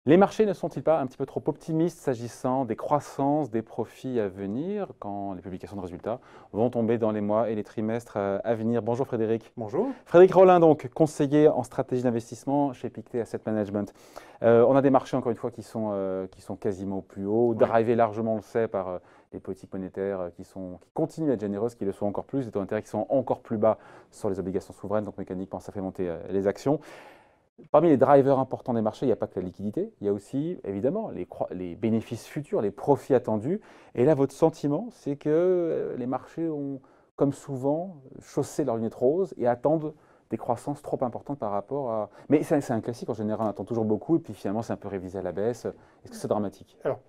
Les marchés ne sont-ils pas un petit peu trop optimistes s'agissant des croissances, des profits à venir quand les publications de résultats vont tomber dans les mois et les trimestres à venir? Bonjour Frédéric. Bonjour. Frédéric Rollin, donc conseiller en stratégie d'investissement chez Pictet Asset Management. On a des marchés, encore une fois, qui sont quasiment au plus haut, drivés largement, on le sait, par les politiques monétaires qui continuent à être généreuses, qui le sont encore plus, les taux d'intérêt qui sont encore plus bas sur les obligations souveraines, donc mécaniquement ça fait monter les actions. Parmi les drivers importants des marchés, il n'y a pas que la liquidité, il y a aussi évidemment les bénéfices futurs, les profits attendus. Et là, votre sentiment, c'est que les marchés ont, comme souvent, chaussé leurs lunettes roses et attendent des croissances trop importantes par rapport à... Mais c'est un classique, en général, on attend toujours beaucoup, et puis finalement, c'est un peu révisé à la baisse. Est-ce que c'est dramatique? Alors,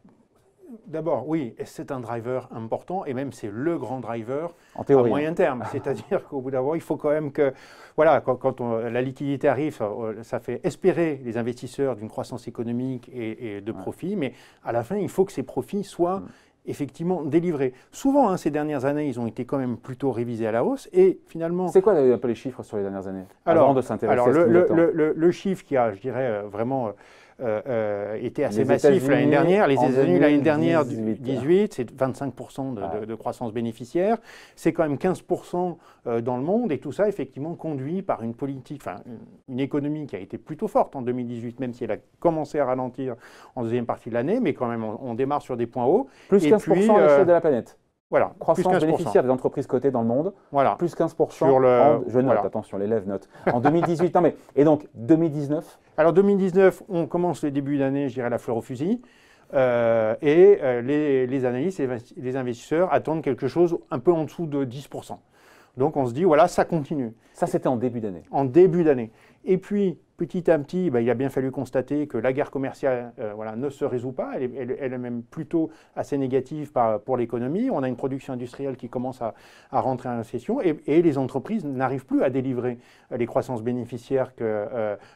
d'abord, oui, c'est un driver important, et même c'est le grand driver en théorie, à moyen terme. C'est-à-dire qu'au bout d'un moment, il faut quand même que, voilà, quand la liquidité arrive, ça fait espérer les investisseurs d'une croissance économique et de profits, mais à la fin, il faut que ces profits soient effectivement délivrés. Souvent, ces dernières années, ils ont été quand même plutôt révisés à la hausse, et finalement... C'est quoi un peu les chiffres sur les dernières années, alors, avant de s'intéresser à ce le chiffre qui a, je dirais, vraiment... était assez massif l'année dernière. Les États-Unis, l'année dernière, 18, c'est 25% de croissance bénéficiaire. C'est quand même 15% dans le monde. Et tout ça, effectivement, conduit par une politique, enfin, une économie qui a été plutôt forte en 2018, même si elle a commencé à ralentir en deuxième partie de l'année. Mais quand même, on démarre sur des points hauts. Plus 15% à l'échelle de la planète. Voilà, croissance bénéficiaire des entreprises cotées dans le monde, voilà. Plus 15%, je note, voilà. Attention, l'élève note, en 2018. Non mais, et donc, 2019 ? Alors 2019, on commence le début d'année, je dirais, la fleur au fusil, les analystes et les investisseurs attendent quelque chose un peu en dessous de 10%. Donc on se dit, voilà, ça continue. Ça, c'était en début d'année. En début d'année. Et puis, petit à petit, il a bien fallu constater que la guerre commerciale ne se résout pas. Elle est même plutôt assez négative pour l'économie. On a une production industrielle qui commence à rentrer en récession et les entreprises n'arrivent plus à délivrer les croissances bénéficiaires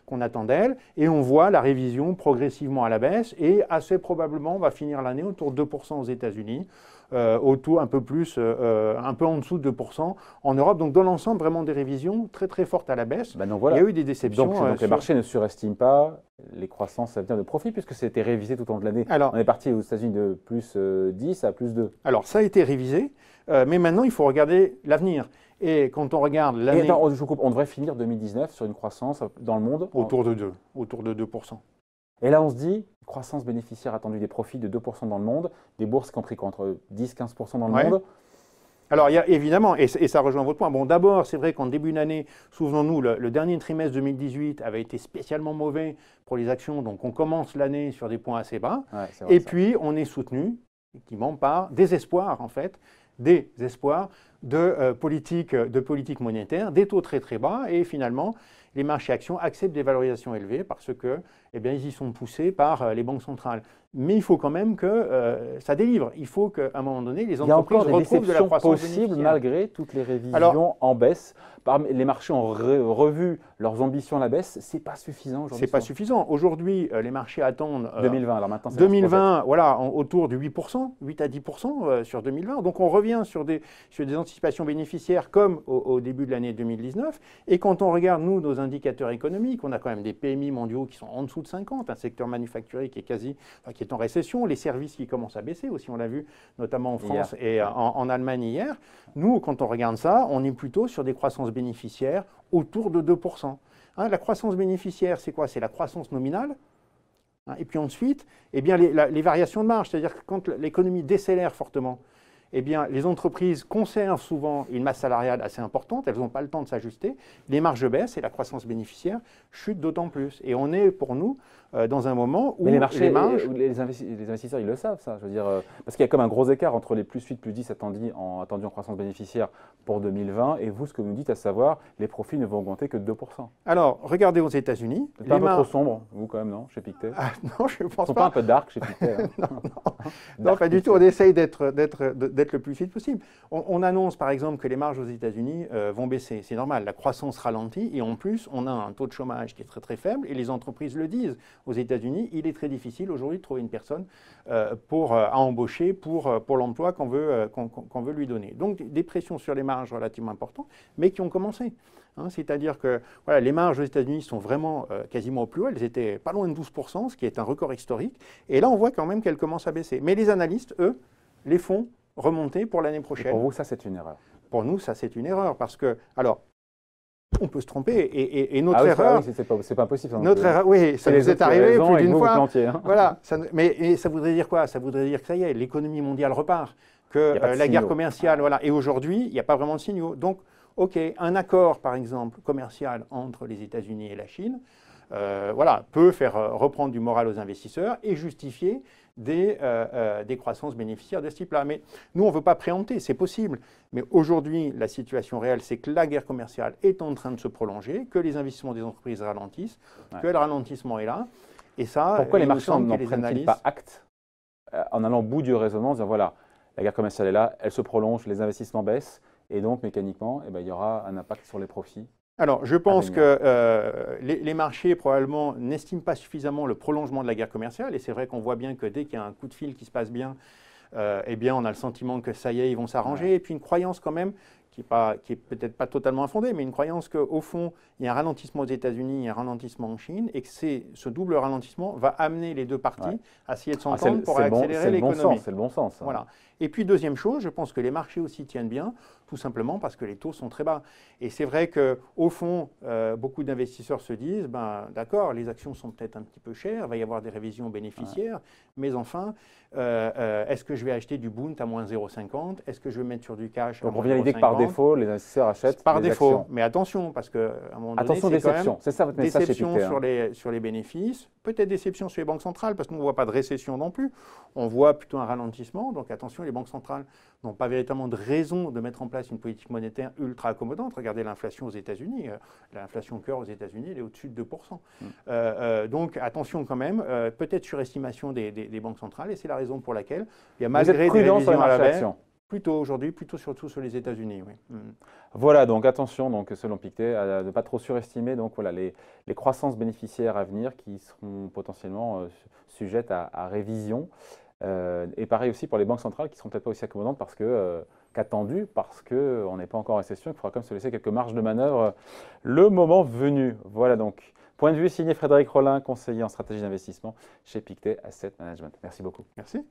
qu'on attend d'elles. Et on voit la révision progressivement à la baisse et assez probablement on va finir l'année autour de 2% aux États-Unis. Autour un peu en dessous de 2% en Europe. Donc dans l'ensemble, vraiment des révisions très très fortes à la baisse. Donc, voilà. Il y a eu des déceptions. Donc les marchés ne surestiment pas les croissances à venir de profit puisque c'était révisé tout au long de l'année. On est parti aux États-Unis de plus 10 à plus 2. Alors ça a été révisé, mais maintenant il faut regarder l'avenir. Et quand on regarde l'année... Je vous coupe, on devrait finir 2019 sur une croissance dans le monde autour de 2%. Et là, on se dit, croissance bénéficiaire attendue des profits de 2% dans le monde, des bourses qui ont pris entre 10-15% dans le monde. Alors, il y a évidemment, et ça rejoint votre point, bon, d'abord, c'est vrai qu'en début d'année, souvenons-nous, le dernier trimestre 2018 avait été spécialement mauvais pour les actions, donc on commence l'année sur des points assez bas, et puis on est soutenu, effectivement, par des espoirs, en fait, des espoirs de politique monétaire, des taux très très bas, et finalement, les marchés actions acceptent des valorisations élevées parce que, ils y sont poussés par les banques centrales. Mais il faut quand même que ça délivre. Il faut qu'à un moment donné, les entreprises retrouvent de la croissance possible malgré toutes les révisions en baisse. Les marchés ont revu leurs ambitions à la baisse. C'est pas suffisant aujourd'hui. C'est pas suffisant. Aujourd'hui, les marchés attendent 2020. Alors maintenant, 2020, voilà, autour de 8%, 8 à 10% sur 2020. Donc on revient sur des anticipations bénéficiaires comme au début de l'année 2019. Et quand on regarde nous nos indicateurs économiques, on a quand même des PMI mondiaux qui sont en dessous de 50, un secteur manufacturier qui est en récession, les services qui commencent à baisser aussi, on l'a vu notamment en France et en Allemagne hier. Nous, quand on regarde ça, on est plutôt sur des croissances bénéficiaires autour de 2%. La croissance bénéficiaire, c'est quoi? C'est la croissance nominale. Et puis ensuite, les variations de marge, c'est-à-dire que quand l'économie décélère fortement, les entreprises conservent souvent une masse salariale assez importante, elles n'ont pas le temps de s'ajuster, les marges baissent et la croissance bénéficiaire chute d'autant plus. Et on est, pour nous, dans un moment où les marges... Les investisseurs, ils le savent, ça. Je veux dire, parce qu'il y a comme un gros écart entre les plus 8, plus 10 attendus en croissance bénéficiaire pour 2020 et vous, ce que vous nous dites, à savoir, les profits ne vont augmenter que de 2%. Alors, regardez aux États-Unis. C'est pas un peu trop sombre, vous, quand même, non, chez Pictet? Non, je ne pense pas. Pas un peu dark chez Pictet? Non, pas du tout. On essaye d'être le plus vite possible. On annonce, par exemple, que les marges aux États-Unis vont baisser. C'est normal, la croissance ralentit et en plus, on a un taux de chômage qui est très très faible et les entreprises le disent. aux États-Unis, il est très difficile aujourd'hui de trouver une personne à embaucher pour l'emploi qu'on veut lui donner. Donc des pressions sur les marges relativement importantes, mais qui ont commencé. Hein, c'est-à-dire que voilà, les marges aux États-Unis sont vraiment quasiment au plus haut. Elles étaient pas loin de 12%, ce qui est un record historique. Et là, on voit quand même qu'elles commencent à baisser. Mais les analystes, eux, les font remonter pour l'année prochaine. Et pour vous, ça, c'est une erreur? Pour nous, ça, c'est une erreur. Parce que, alors, on peut se tromper. Et notre erreur. C'est pas possible. Notre erreur, oui, ça nous est arrivé plus d'une fois. Hein. Voilà. Mais ça voudrait dire quoi? Ça voudrait dire que ça y est, l'économie mondiale repart. Que la guerre commerciale, voilà. Et aujourd'hui, il n'y a pas vraiment de signaux. Donc, OK, un accord, par exemple, commercial entre les États-Unis et la Chine, voilà, peut faire reprendre du moral aux investisseurs et justifier des croissances bénéficiaires de ce type-là. Mais nous, on ne veut pas préempter, c'est possible. Mais aujourd'hui, la situation réelle, c'est que la guerre commerciale est en train de se prolonger, que les investissements des entreprises ralentissent, que le ralentissement est là. Et ça, pourquoi les marchands n'en prennent-ils pas acte en allant au bout du raisonnement, en disant voilà, la guerre commerciale est là, elle se prolonge, les investissements baissent, et donc mécaniquement, il y aura un impact sur les profits? Alors, je pense que les marchés, probablement, n'estiment pas suffisamment le prolongement de la guerre commerciale. Et c'est vrai qu'on voit bien que dès qu'il y a un coup de fil qui se passe bien, eh bien, on a le sentiment que ça y est, ils vont s'arranger. Et puis une croyance quand même, qui est peut-être pas totalement infondée, mais une croyance qu'au fond, il y a un ralentissement aux États-Unis, il y a un ralentissement en Chine, et que ce double ralentissement va amener les deux parties à essayer de s'entendre pour accélérer l'économie. C'est le bon sens. Hein. Voilà. Et puis, deuxième chose, je pense que les marchés aussi tiennent bien, tout simplement parce que les taux sont très bas. Et c'est vrai qu'au fond, beaucoup d'investisseurs se disent, ben, d'accord, les actions sont peut-être un petit peu chères, il va y avoir des révisions bénéficiaires, mais enfin, est-ce que je vais acheter du Bund à moins 0,50? Est-ce que je vais mettre sur du cash à moins 0,50? Donc on revient à l'idée que par défaut, les investisseurs achètent par des défaut. actions. Mais attention, parce qu'à un moment donné, attention, c'est quand même déception. C'est ça votre message déception chez Pictet, sur les bénéfices, peut-être déception sur les banques centrales, parce qu'on ne voit pas de récession non plus. On voit plutôt un ralentissement. Donc attention, les banques centrales n'ont pas véritablement de raison de mettre en place une politique monétaire ultra accommodante. Regardez l'inflation aux États-Unis. L'inflation cœur aux États-Unis, elle est au-dessus de 2%. Donc attention quand même, peut-être surestimation des banques centrales, et c'est la raison pour laquelle il y a malgré des révisions à la baisse, plutôt aujourd'hui, plutôt surtout sur les États-Unis. Oui. Voilà, donc attention, donc, selon Pictet, à ne pas trop surestimer donc, voilà, les croissances bénéficiaires à venir qui seront potentiellement sujettes à révision. Et pareil aussi pour les banques centrales qui ne seront peut-être pas aussi accommodantes qu'attendues, parce qu'on n'est pas encore en récession, il faudra quand même se laisser quelques marges de manœuvre le moment venu. Voilà donc, point de vue signé Frédéric Rollin, conseiller en stratégie d'investissement chez Pictet Asset Management. Merci beaucoup. Merci.